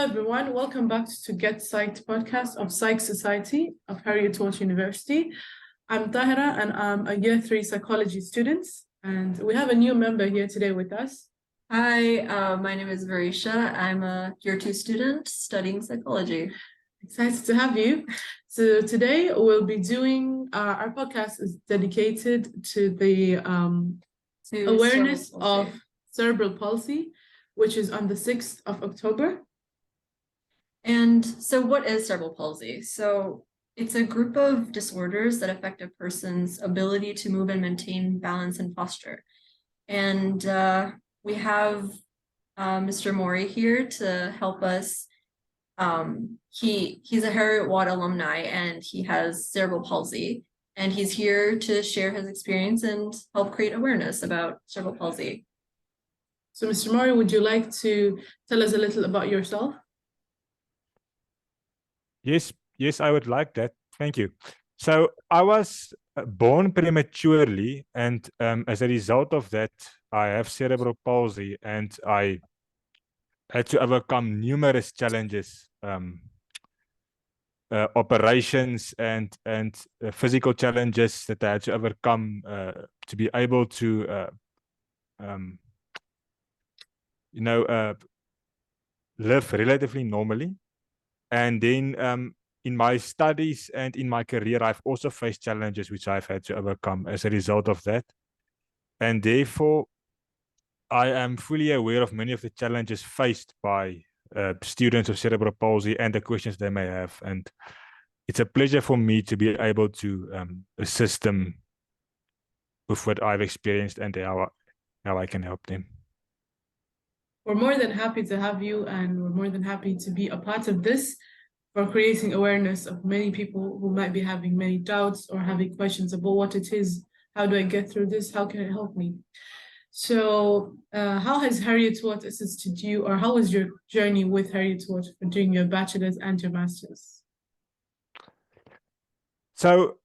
everyone. Welcome back to Get Psyched podcast of Psych Society of Heriot Watt University. I'm Tahira and I'm a Year 3 psychology student. And we have a new member here today with us. Hi, my name is Varisha. I'm a Year 2 student studying psychology. Excited to have you. So today we'll be doing, our podcast is dedicated to the awareness of cerebral palsy, which is on the 6th of October. And so what is cerebral palsy? So it's a group of disorders that affect a person's ability to move and maintain balance and posture. And we have Mr. Maurie here to help us. He's a Heriot Watt alumni and he has cerebral palsy. And he's here to share his experience and help create awareness about cerebral palsy. So Mr. Maurie, would you like to tell us a little about yourself? Yes, I would like that. Thank you. So I was born prematurely, and as a result of that, I have cerebral palsy, and I had to overcome numerous challenges, operations and physical challenges that I had to overcome to be able to, live relatively normally. And then in my studies and in my career, I've also faced challenges which I've had to overcome as a result of that. And therefore, I am fully aware of many of the challenges faced by students of cerebral palsy and the questions they may have. And it's a pleasure for me to be able to assist them with what I've experienced and how I can help them. We're more than happy to have you, and we're more than happy to be a part of this for creating awareness of many people who might be having many doubts or having questions about what it is. How do I get through this? How can it help me? So how has Heriot Watt assisted you, or how was your journey with Heriot Watt for doing your bachelor's and your master's? So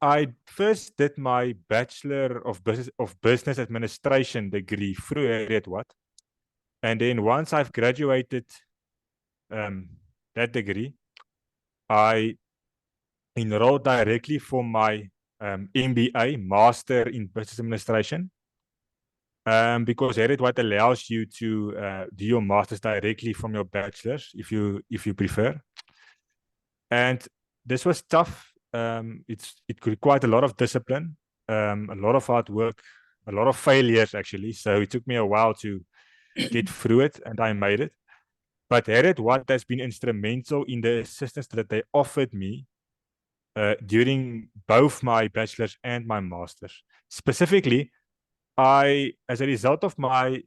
I first did my Bachelor of Business Administration degree through Heriot Watt. And then once I've graduated that degree, I enrolled directly for my MBA, Master in Business Administration, because Heriot Watt allows you to do your master's directly from your bachelor's, if you prefer. And this was tough. It required a lot of discipline, a lot of hard work, a lot of failures actually. So it took me a while to get through it, and I made it. But Heriot Watt has been instrumental in the assistance that they offered me during both my bachelor's and my master's. Specifically, as a result of my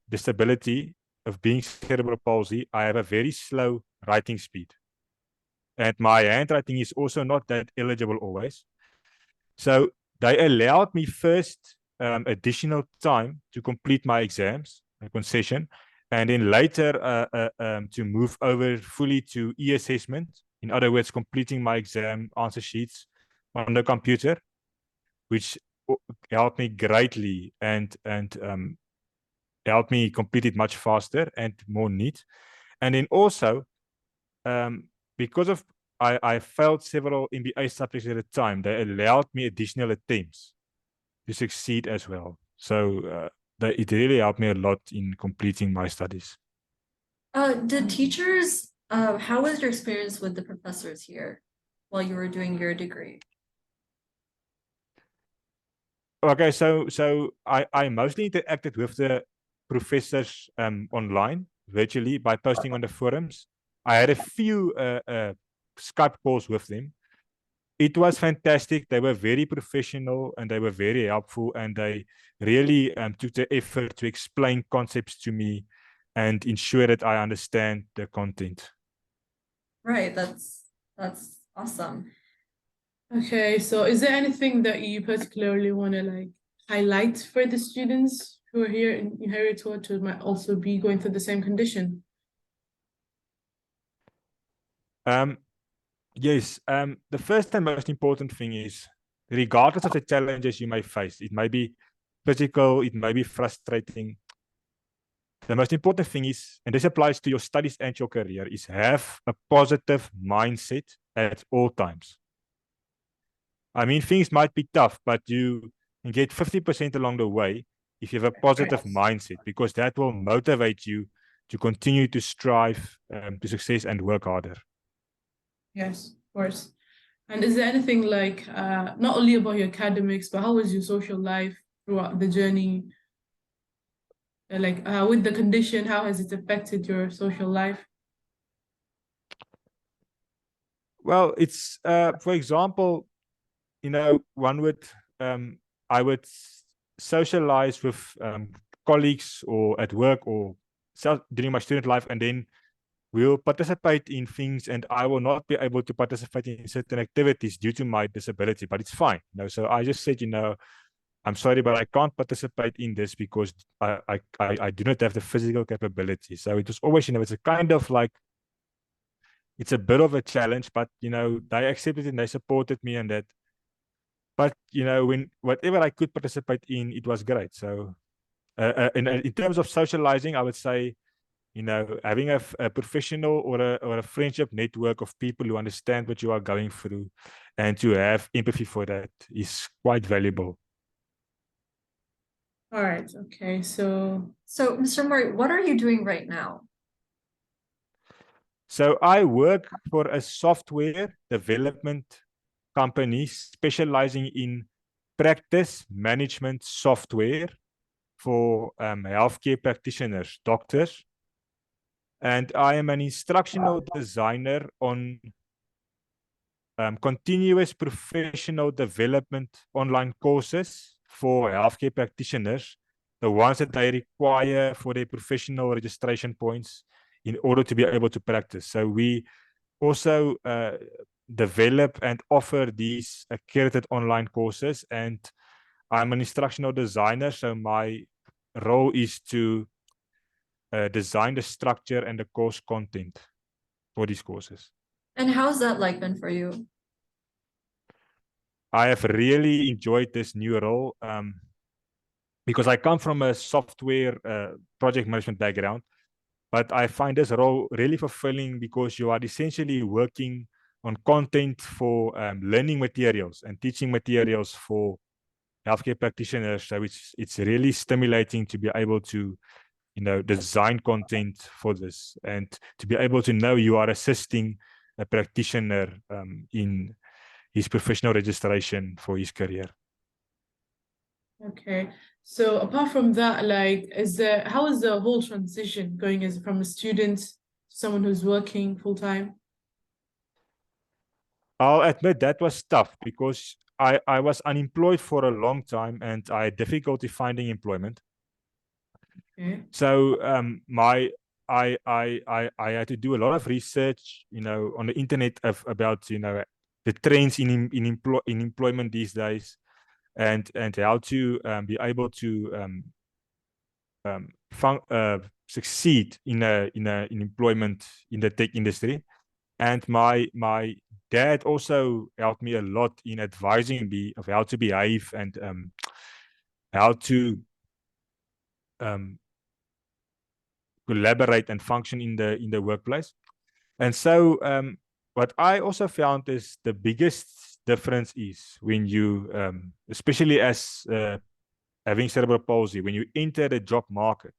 disability of being cerebral palsy, I have a very slow writing speed. And my handwriting is also not that eligible always. So they allowed me first additional time to complete my exams, a concession, and then later to move over fully to e-assessment. In other words, completing my exam answer sheets on the computer, which helped me greatly and helped me complete it much faster and more neat. And then also, because of I failed several MBA subjects at a time, they allowed me additional attempts to succeed as well. So it really helped me a lot in completing my studies. Did teachers, how was your experience with the professors here while you were doing your degree? Okay, so I mostly interacted with the professors online, virtually, by posting on the forums. I had a few Skype calls with them. It was fantastic. They were very professional and they were very helpful, and they really took the effort to explain concepts to me and ensure that I understand the content. Right, that's awesome. Okay, so is there anything that you particularly want to highlight for the students who are here in Heriot Watt who might also be going through the same condition? Yes, the first and most important thing is, regardless of the challenges you may face, it may be physical, it may be frustrating, the most important thing is, and this applies to your studies and your career, is have a positive mindset at all times. I mean, things might be tough, but you can get 50% along the way if you have a positive mindset, because that will motivate you to continue to strive to success and work harder. Yes, of course. And is there anything like, not only about your academics, but how was your social life throughout the journey? Like with the condition, how has it affected your social life? Well, it's, for example, one would, I would socialize with colleagues or at work or during my student life, and then we'll participate in things, and I will not be able to participate in certain activities due to my disability, but it's fine. So I just said, I'm sorry, but I can't participate in this because I do not have the physical capability. So it was always, it's a kind of like, it's a bit of a challenge, but, they accepted it and they supported me and that. But, when whatever I could participate in, it was great. So in terms of socializing, I would say, having a professional or a friendship network of people who understand what you are going through and to have empathy for that is quite valuable. All right. Okay. So Mr. Maurie, what are you doing right now? So I work for a software development company specializing in practice management software for healthcare practitioners, doctors. And I am an instructional designer on continuous professional development online courses for healthcare practitioners, the ones that they require for their professional registration points in order to be able to practice. So we also develop and offer these accredited online courses, and I'm an instructional designer, so my role is to design the structure and the course content for these courses. And how's that like been for you? I have really enjoyed this new role because I come from a software project management background, but I find this role really fulfilling because you are essentially working on content for learning materials and teaching materials for healthcare practitioners. So it's really stimulating to be able to design content for this and to be able to know you are assisting a practitioner in his professional registration for his career. okay. So apart from that, like, how is the whole transition going as from a student to someone who's working full time? I'll admit that was tough because I was unemployed for a long time and I had difficulty finding employment. Okay. So I had to do a lot of research, on the internet about the trends in employment these days, and how to be able to succeed in employment in the tech industry. And my dad also helped me a lot in advising me of how to behave and how to collaborate and function in the workplace. And so what I also found is the biggest difference is when you, especially as having cerebral palsy, when you enter the job market,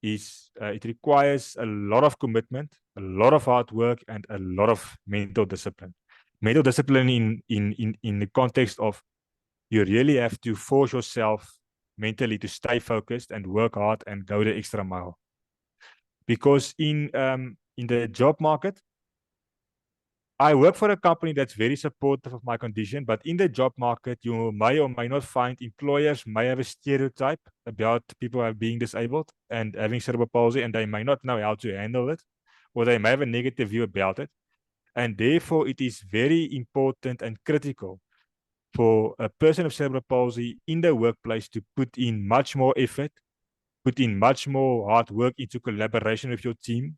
is it requires a lot of commitment, a lot of hard work, and a lot of mental discipline. Mental discipline in the context of you really have to force yourself mentally to stay focused and work hard and go the extra mile. Because in the job market, I work for a company that's very supportive of my condition, but in the job market, you may or may not find employers may have a stereotype about people being disabled and having cerebral palsy, and they may not know how to handle it, or they may have a negative view about it. And therefore, it is very important and critical for a person of cerebral palsy in the workplace to put in much more effort, put in much more hard work into collaboration with your team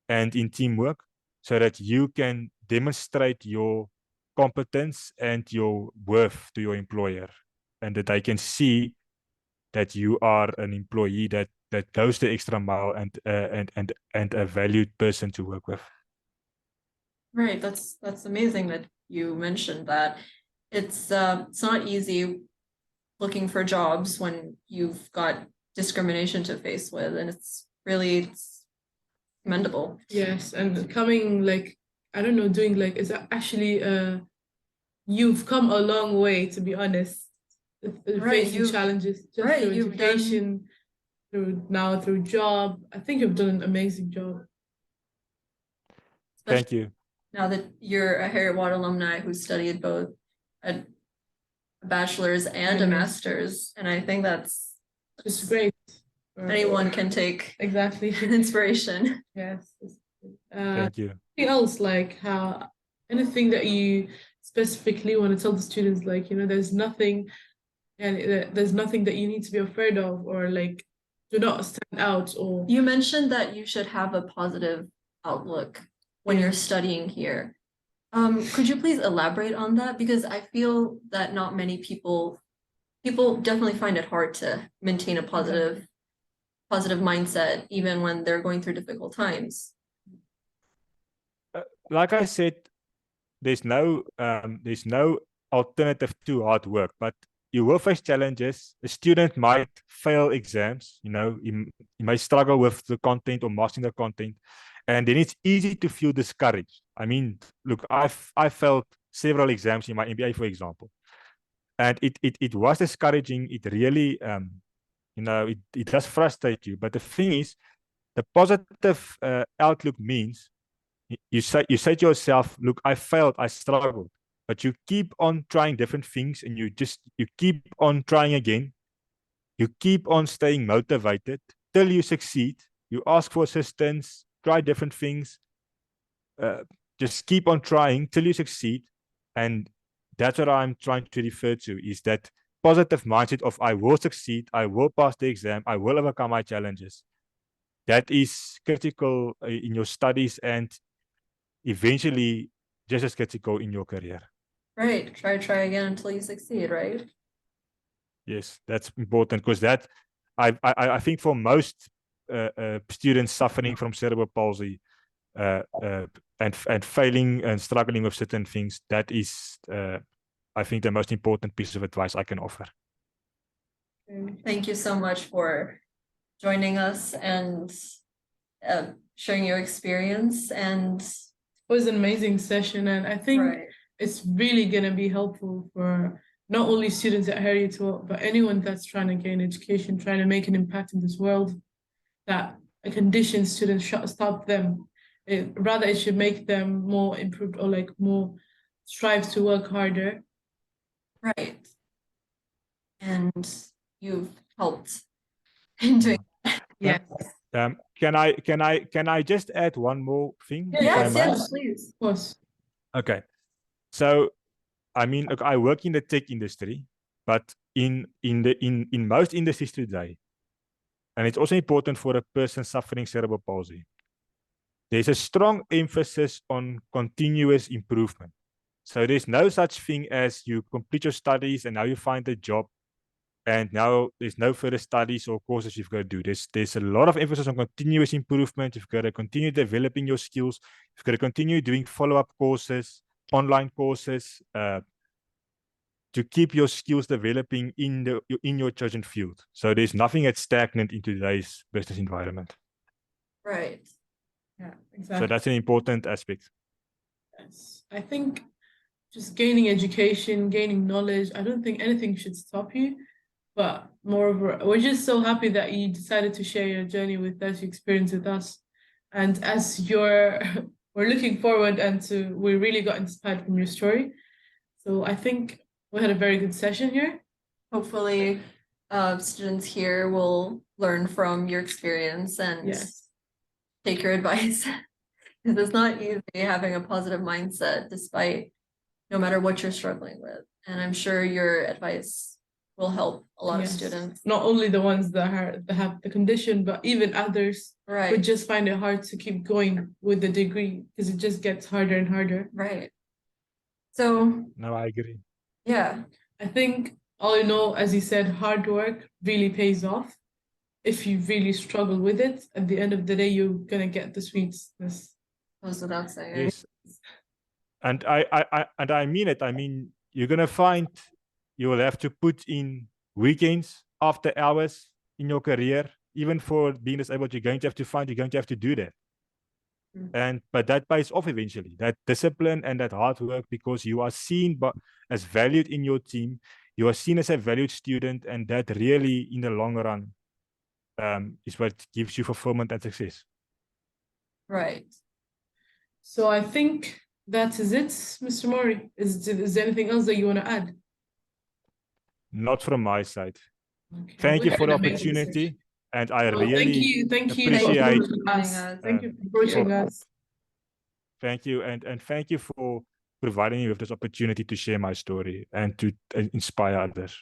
and in teamwork, so that you can demonstrate your competence and your worth to your employer, and that they can see that you are an employee that that goes the extra mile and a valued person to work with. Right, that's amazing that you mentioned that. It's not easy looking for jobs when you've got discrimination to face with, and it's commendable. Yes, and coming like, I don't know, doing like, it's actually you've come a long way, to be honest, Right, facing challenges just right, through you've education, through job. I think you've done an amazing job. Thank you. Now that you're a Heriot Watt alumni who studied both a bachelor's and a master's, and I think that's Just great. anyone can take Exactly. inspiration. Yes. Thank you. Anything else, like how anything that you specifically want to tell the students, like, you know, there's nothing that you need to be afraid of, or like do not stand out, or You mentioned that you should have a positive outlook when you're studying here. Could you please elaborate on that? Because I feel that not many people definitely find it hard to maintain a positive mindset even when they're going through difficult times. Like I said, there's no alternative to hard work, but you will face challenges. A student might fail exams, you know, he may struggle with the content or mastering the content, and then it's easy to feel discouraged. I mean, look, I failed several exams in my MBA, for example, and it was discouraging. It really, you know, it does frustrate you. But the thing is, the positive outlook means you say to yourself, look, I failed, I struggled, but you keep on trying different things, and you keep on trying again. You keep on staying motivated till you succeed. You ask for assistance, try different things. Just keep on trying till you succeed. And that's what I'm trying to refer to, is that positive mindset of I will succeed, I will pass the exam, I will overcome my challenges. That is critical in your studies, and eventually just as critical in your career. Right. Try again until you succeed, right? Yes, that's important, because that I think for most students suffering from cerebral palsy and failing and struggling with certain things, that is I think the most important piece of advice I can offer. Thank you so much for joining us and sharing your experience. And it was an amazing session, and I think it's really going to be helpful for not only students at Heriot Watt, but anyone that's trying to gain education, trying to make an impact in this world, that a conditioned student should stop them. Rather, it should make them more improved, or like more strive to work harder. Right. And you've helped in doing that. Yes. Can I just add one more thing? Yes, please. Of course. Okay. So, I mean, look, I work in the tech industry, but in most industries today, and it's also important for a person suffering cerebral palsy, there's a strong emphasis on continuous improvement. So there's no such thing as you complete your studies and now you find a job, and now there's no further studies or courses you've got to do. There's a lot of emphasis on continuous improvement. You've got to continue developing your skills. You've got to continue doing follow-up courses, online courses, to keep your skills developing in your chosen field. So there's nothing that's stagnant in today's business environment. Right. Yeah, exactly. So that's an important aspect. Yes. I think just gaining education, gaining knowledge, I don't think anything should stop you. But moreover, we're just so happy that you decided to share your journey with us, your experience with us. And as we're looking forward, and we really got inspired from your story. So I think we had a very good session here. Hopefully, students here will learn from your experience and take your advice. Because it's not easy having a positive mindset despite no matter what you're struggling with. And I'm sure your advice will help a lot of students. Not only the ones that have the condition, but even others who just find it hard to keep going with the degree, because it just gets harder and harder. Right. So. No, I agree. Yeah. I think all in all, as you said, hard work really pays off. if you really struggle with it, at the end of the day, you're gonna get the sweetness. Goes without saying. Yes. And I mean it. I mean, you're gonna find you will have to put in weekends, after hours in your career, even for being disabled. You're going to have to do that. But that pays off eventually. That discipline and that hard work, because you are seen as valued in your team. You are seen as a valued student, and that really, in the long run, is what gives you fulfillment and success. Right. So I think that is it, Mr. Maurie. Is there anything else that you want to add? Not from my side. Okay. Thank you We're for the gonna make a decision. opportunity, and I Well, really thank you appreciate. for approaching us. Thank you for approaching us. Thank you, and thank you for providing me with this opportunity to share my story and to inspire others.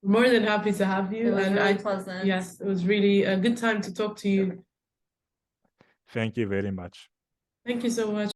We're more than happy to have you. It was and really pleasant. Yes, it was really a good time to talk to you. Thank you very much. Thank you so much.